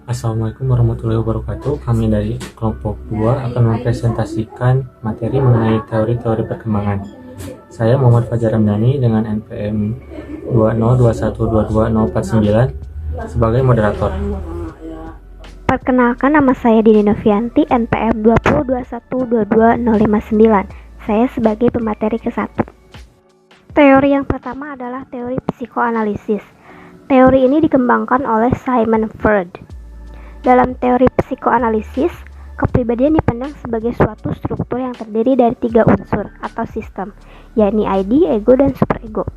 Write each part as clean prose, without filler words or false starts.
Assalamualaikum warahmatullahi wabarakatuh. Kami dari kelompok 2 akan mempresentasikan materi mengenai teori-teori perkembangan. Saya Muhammad Fajar Ramdhani dengan NPM 202122049 sebagai moderator. Perkenalkan, nama saya Dini Novianti, NPM 202122059. Saya sebagai pemateri ke-1. Teori yang pertama adalah teori psikoanalisis. Teori ini dikembangkan oleh Sigmund Freud. Dalam teori psikoanalisis, kepribadian dipandang sebagai suatu struktur yang terdiri dari 3 unsur atau sistem, yakni ID, ego, dan superego.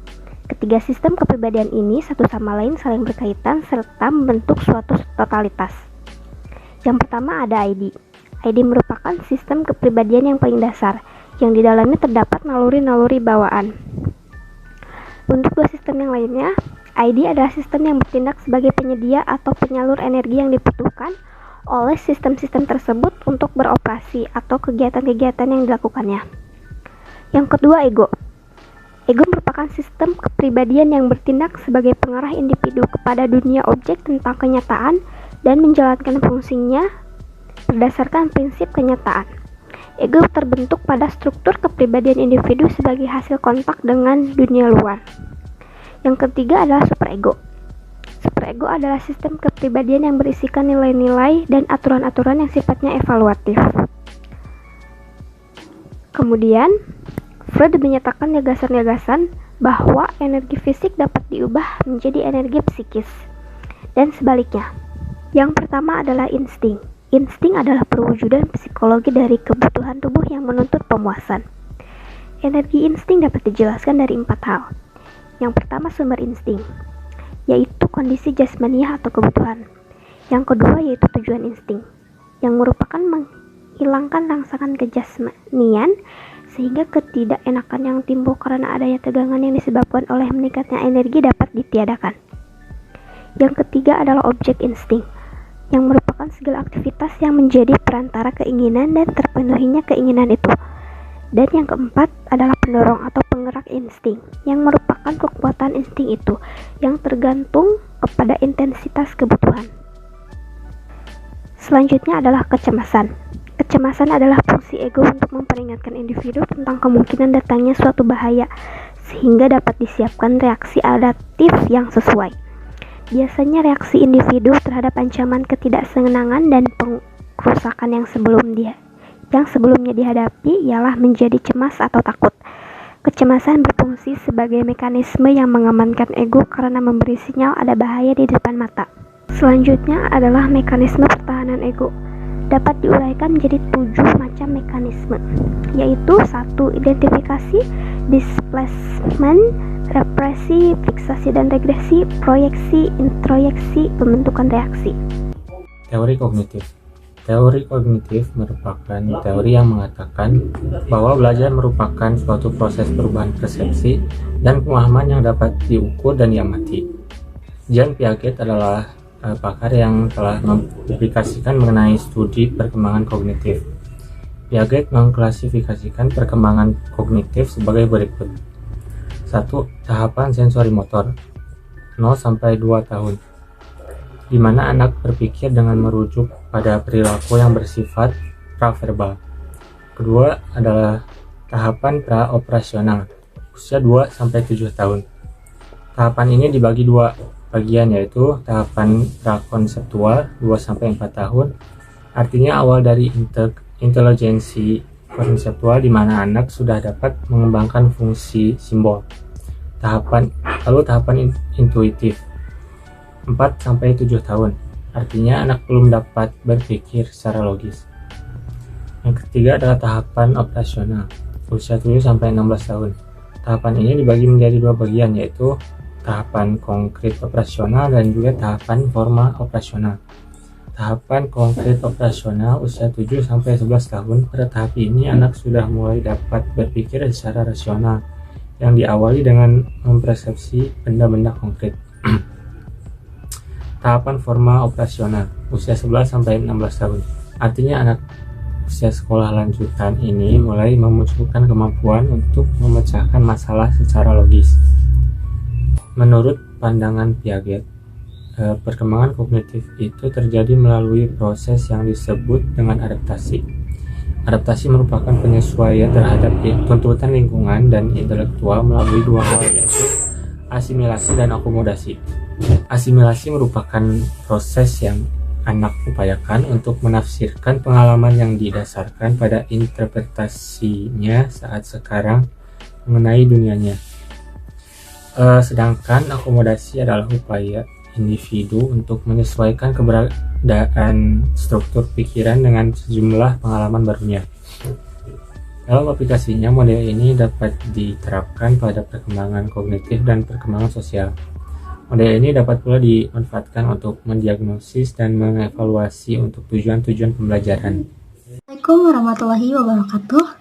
Ketiga sistem kepribadian ini satu sama lain saling berkaitan serta membentuk suatu totalitas. Yang pertama ada ID. ID merupakan sistem kepribadian yang paling dasar, yang di dalamnya terdapat naluri-naluri bawaan. Untuk 2 sistem yang lainnya, ID adalah sistem yang bertindak sebagai penyedia atau penyalur energi yang dibutuhkan oleh sistem-sistem tersebut untuk beroperasi atau kegiatan-kegiatan yang dilakukannya. Yang kedua, ego. Ego merupakan sistem kepribadian yang bertindak sebagai pengarah individu kepada dunia objek tentang kenyataan dan menjalankan fungsinya berdasarkan prinsip kenyataan. Ego terbentuk pada struktur kepribadian individu sebagai hasil kontak dengan dunia luar. Yang ketiga adalah superego. Superego adalah sistem kepribadian yang berisikan nilai-nilai dan aturan-aturan yang sifatnya evaluatif. Kemudian, Freud menyatakan gagasan-gagasan bahwa energi fisik dapat diubah menjadi energi psikis, dan sebaliknya. Yang pertama adalah insting. Insting adalah perwujudan psikologi dari kebutuhan tubuh yang menuntut pemuasan. Energi insting dapat dijelaskan dari 4 hal. Yang pertama, sumber insting, yaitu kondisi jasmaniah atau kebutuhan. Yang kedua yaitu tujuan insting, yang merupakan menghilangkan rangsangan kejasmanian sehingga ketidakenakan yang timbul karena adanya tegangan yang disebabkan oleh meningkatnya energi dapat ditiadakan. Yang ketiga adalah objek insting, yang merupakan segala aktivitas yang menjadi perantara keinginan dan terpenuhinya keinginan itu. Dan yang keempat adalah pendorong atau penggerak insting, yang merupakan kekuatan insting itu yang tergantung kepada intensitas kebutuhan. Selanjutnya adalah kecemasan. Kecemasan adalah fungsi ego untuk memperingatkan individu tentang kemungkinan datangnya suatu bahaya, sehingga dapat disiapkan reaksi adaptif yang sesuai. Biasanya reaksi individu terhadap ancaman ketidaksenangan dan pengrusakan yang sebelumnya dihadapi ialah menjadi cemas atau takut. Kecemasan berfungsi sebagai mekanisme yang mengamankan ego karena memberi sinyal ada bahaya di depan mata. Selanjutnya adalah mekanisme pertahanan ego. Dapat diuraikan menjadi 7 macam mekanisme, yaitu 1. Identifikasi, displacement, represi, fiksasi dan regresi, proyeksi, introyeksi, pembentukan reaksi. Teori kognitif. Teori kognitif merupakan teori yang mengatakan bahwa belajar merupakan suatu proses perubahan persepsi dan pemahaman yang dapat diukur dan diamati. Jean Piaget adalah pakar yang telah mempublikasikan mengenai studi perkembangan kognitif. Piaget mengklasifikasikan perkembangan kognitif sebagai berikut. 1. Tahapan sensori motor 0-2 tahun, di mana anak berpikir dengan merujuk pada perilaku yang bersifat praverbal. Kedua adalah tahapan praoperasional, usia 2-7 tahun. Tahapan ini dibagi 2 bagian, yaitu tahapan prakonseptual 2-4 tahun, artinya awal dari intelijensi konseptual di mana anak sudah dapat mengembangkan fungsi simbol. Lalu tahapan intuitif 4-7 tahun, artinya anak belum dapat berpikir secara logis. Yang ketiga adalah tahapan operasional, usia 7-16 tahun. Tahapan ini dibagi menjadi 2 bagian, yaitu tahapan konkret operasional dan juga tahapan formal operasional. Tahapan konkret operasional usia 7-11 tahun. Pada tahap ini anak sudah mulai dapat berpikir secara rasional yang diawali dengan mempersepsi benda-benda konkret. Tahapan formal operasional usia 11-16 tahun. Artinya anak usia sekolah lanjutan ini mulai memunculkan kemampuan untuk memecahkan masalah secara logis. Menurut pandangan Piaget, perkembangan kognitif itu terjadi melalui proses yang disebut dengan adaptasi. Adaptasi merupakan penyesuaian terhadap tuntutan lingkungan dan intelektual melalui dua hal, yaitu asimilasi dan akomodasi. Asimilasi merupakan proses yang anak upayakan untuk menafsirkan pengalaman yang didasarkan pada interpretasinya saat sekarang mengenai dunianya. Sedangkan akomodasi adalah upaya individu untuk menyesuaikan keberadaan struktur pikiran dengan sejumlah pengalaman barunya. Dalam aplikasinya, model ini dapat diterapkan pada perkembangan kognitif dan perkembangan sosial. Model ini dapat pula dimanfaatkan untuk mendiagnosis dan mengevaluasi untuk tujuan-tujuan pembelajaran. Assalamualaikum warahmatullahi wabarakatuh.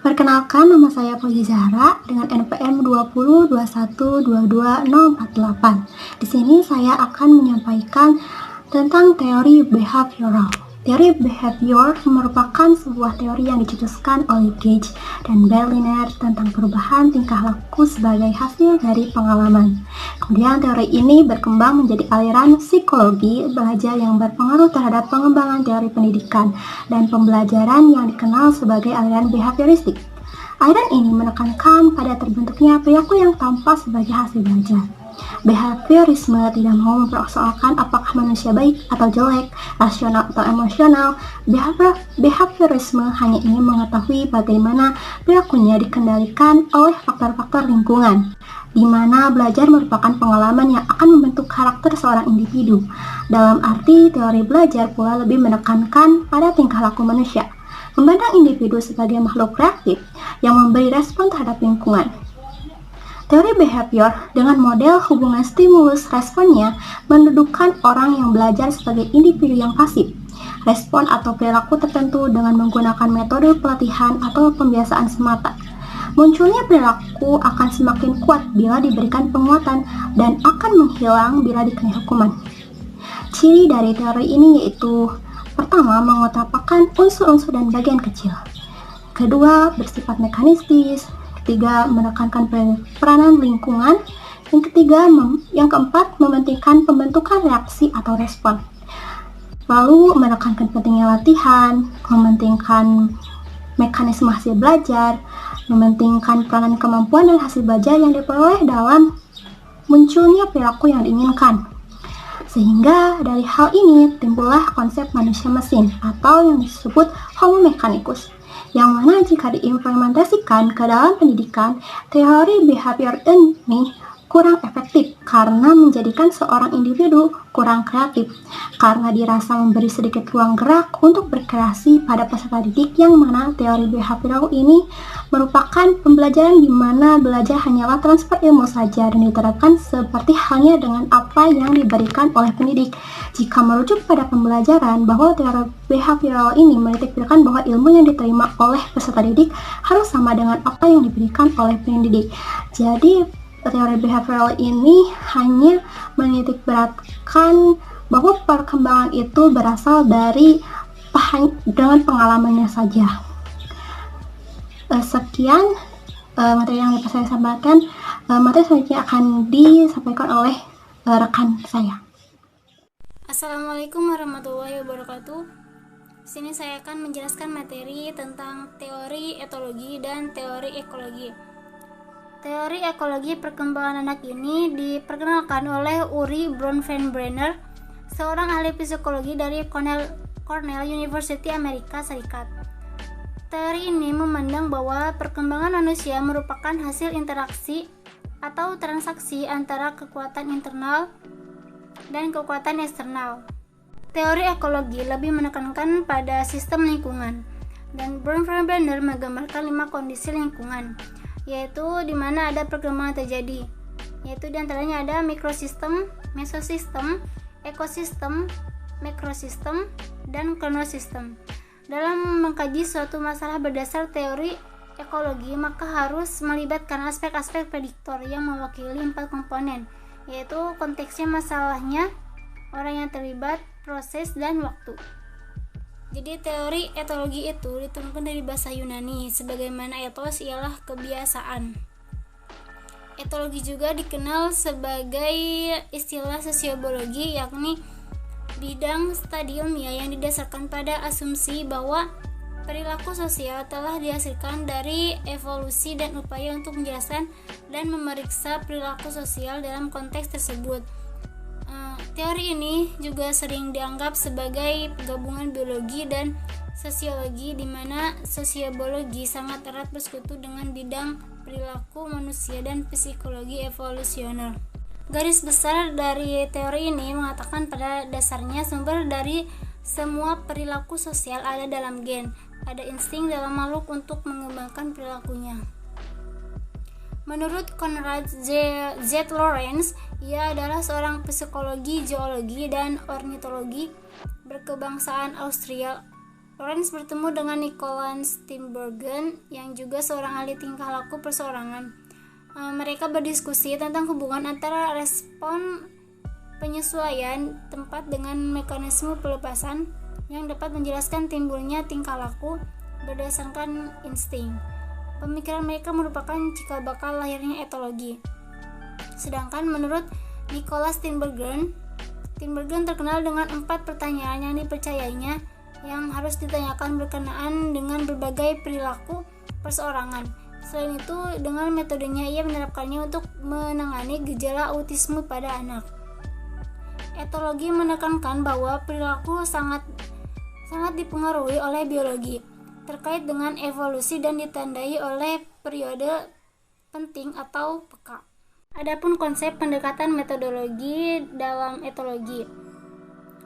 Perkenalkan, nama saya Puji Zahra dengan NPM 2021222048. Di sini saya akan menyampaikan tentang teori behavioral. Teori behavior merupakan sebuah teori yang dicetuskan oleh Gage dan Berliner tentang perubahan tingkah laku sebagai hasil dari pengalaman. Kemudian teori ini berkembang menjadi aliran psikologi belajar yang berpengaruh terhadap pengembangan teori pendidikan dan pembelajaran yang dikenal sebagai aliran behavioristik. Aliran ini menekankan pada terbentuknya perilaku yang tampak sebagai hasil belajar. Behaviorisme tidak mau mempersoalkan apakah manusia baik atau jelek, rasional atau emosional. Behaviorisme hanya ingin mengetahui bagaimana perilakunya dikendalikan oleh faktor-faktor lingkungan, di mana belajar merupakan pengalaman yang akan membentuk karakter seorang individu. Dalam arti, teori belajar pula lebih menekankan pada tingkah laku manusia, memandang individu sebagai makhluk reaktif yang memberi respon terhadap lingkungan. Teori behavior dengan model hubungan stimulus-responnya mendudukkan orang yang belajar sebagai individu yang pasif, respon atau perilaku tertentu dengan menggunakan metode pelatihan atau pembiasaan semata. Munculnya perilaku akan semakin kuat bila diberikan penguatan dan akan menghilang bila dikenai hukuman. Ciri dari teori ini yaitu: pertama, mengutamakan unsur-unsur dan bagian kecil. Kedua, bersifat mekanistis. Ketiga, menekankan peranan lingkungan. Yang keempat, mementingkan pembentukan reaksi atau respon. Lalu, menekankan pentingnya latihan, mementingkan mekanisme hasil belajar, mementingkan peranan kemampuan dan hasil belajar yang diperoleh dalam munculnya perilaku yang diinginkan. Sehingga dari hal ini timbullah konsep manusia mesin atau yang disebut homo mechanicus, yang mana jika diimplementasikan ke dalam pendidikan, teori behavior ini kurang efektif karena menjadikan seorang individu kurang kreatif, karena dirasa memberi sedikit ruang gerak untuk berkreasi pada peserta didik, yang mana teori behavioral ini merupakan pembelajaran di mana belajar hanyalah transfer ilmu saja dan diterapkan seperti halnya dengan apa yang diberikan oleh pendidik. Jika merujuk pada pembelajaran, bahwa teori behavioral ini menitikberatkan bahwa ilmu yang diterima oleh peserta didik harus sama dengan apa yang diberikan oleh pendidik. Jadi teori behavioral ini hanya menitikberatkan bahwa perkembangan itu berasal dari dengan pengalamannya saja. Sekian materi yang dapat saya sampaikan. Materi selanjutnya akan disampaikan oleh rekan saya. Assalamualaikum warahmatullahi wabarakatuh. Di sini saya akan menjelaskan materi tentang teori etologi dan teori ekologi. Teori ekologi perkembangan anak ini diperkenalkan oleh Uri Bronfenbrenner, seorang ahli psikologi dari Cornell University Amerika Serikat. Teori ini memandang bahwa perkembangan manusia merupakan hasil interaksi atau transaksi antara kekuatan internal dan kekuatan eksternal. Teori ekologi lebih menekankan pada sistem lingkungan, dan Bronfenbrenner menggambarkan 5 kondisi lingkungan, yaitu di mana ada perkembangan terjadi, yaitu diantaranya ada mikrosistem, mesosistem, ekosistem, makrosistem, dan kronosistem. Dalam mengkaji suatu masalah berdasar teori ekologi, maka harus melibatkan aspek-aspek prediktor yang mewakili 4 komponen, yaitu konteksnya masalahnya, orang yang terlibat, proses, dan waktu. Jadi teori etologi itu diturunkan dari bahasa Yunani, sebagaimana ethos ialah kebiasaan. Etologi juga dikenal sebagai istilah sosiologi, yakni bidang studi ilmiah yang didasarkan pada asumsi bahwa perilaku sosial telah dihasilkan dari evolusi dan upaya untuk menjelaskan dan memeriksa perilaku sosial dalam konteks tersebut. Teori ini juga sering dianggap sebagai gabungan biologi dan sosiologi, di mana sosiologi sangat erat bersekutu dengan bidang perilaku manusia dan psikologi evolusioner. Garis besar dari teori ini mengatakan pada dasarnya sumber dari semua perilaku sosial ada dalam gen. Ada insting dalam makhluk untuk mengembangkan perilakunya. Menurut Konrad Z. Lorenz, ia adalah seorang psikologi, geologi, dan ornitologi berkebangsaan Austria. Lorenz bertemu dengan Nikolaus Tinbergen yang juga seorang ahli tingkah laku perseorangan. Mereka berdiskusi tentang hubungan antara respon penyesuaian tempat dengan mekanisme pelepasan yang dapat menjelaskan timbulnya tingkah laku berdasarkan insting. Pemikiran mereka merupakan cikal bakal lahirnya etologi. Sedangkan menurut Nikolaus Tinbergen terkenal dengan 4 pertanyaan yang dipercayainya yang harus ditanyakan berkenaan dengan berbagai perilaku perseorangan. Selain itu, dengan metodenya ia menerapkannya untuk menangani gejala autisme pada anak. Etologi menekankan bahwa perilaku sangat dipengaruhi oleh biologi, terkait dengan evolusi dan ditandai oleh periode penting atau peka. Adapun konsep pendekatan metodologi dalam etologi,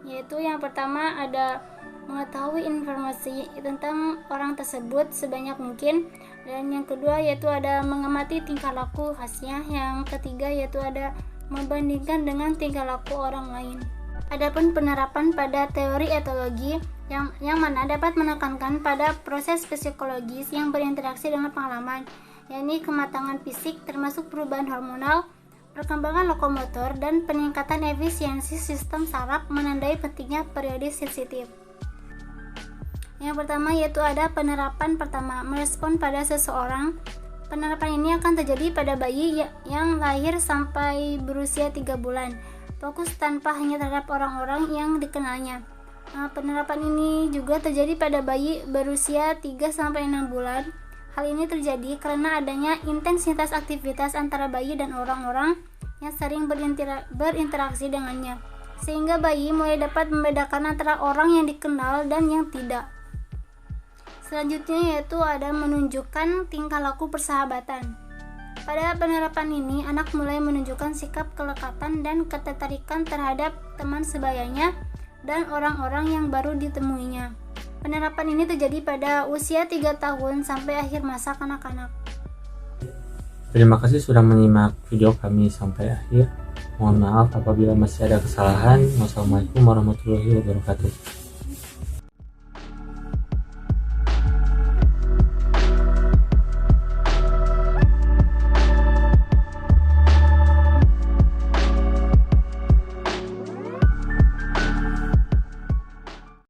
yaitu yang pertama ada mengetahui informasi tentang orang tersebut sebanyak mungkin, dan yang kedua yaitu ada mengamati tingkah laku khasnya, yang ketiga yaitu ada membandingkan dengan tingkah laku orang lain. Adapun penerapan pada teori etologi yang mana dapat menekankan pada proses psikologis yang berinteraksi dengan pengalaman, yakni kematangan fisik termasuk perubahan hormonal, perkembangan lokomotor, dan peningkatan efisiensi sistem saraf menandai pentingnya periode sensitif. Yang pertama yaitu ada penerapan pertama, merespon pada seseorang. Penerapan ini akan terjadi pada bayi yang lahir sampai berusia 3 bulan. Fokus tanpa hanya terhadap orang-orang yang dikenalnya. Penerapan ini juga terjadi pada bayi berusia 3-6 bulan. Hal ini terjadi karena adanya intensitas aktivitas antara bayi dan orang-orang yang sering berinteraksi dengannya, sehingga bayi mulai dapat membedakan antara orang yang dikenal dan yang tidak. Selanjutnya yaitu ada menunjukkan tingkah laku persahabatan. Pada penerapan ini, anak mulai menunjukkan sikap kelekatan dan ketertarikan terhadap teman sebayanya dan orang-orang yang baru ditemuinya. Penerapan ini terjadi pada usia 3 tahun sampai akhir masa kanak-kanak. Terima kasih sudah menyimak video kami sampai akhir. Mohon maaf apabila masih ada kesalahan. Wassalamualaikum warahmatullahi wabarakatuh.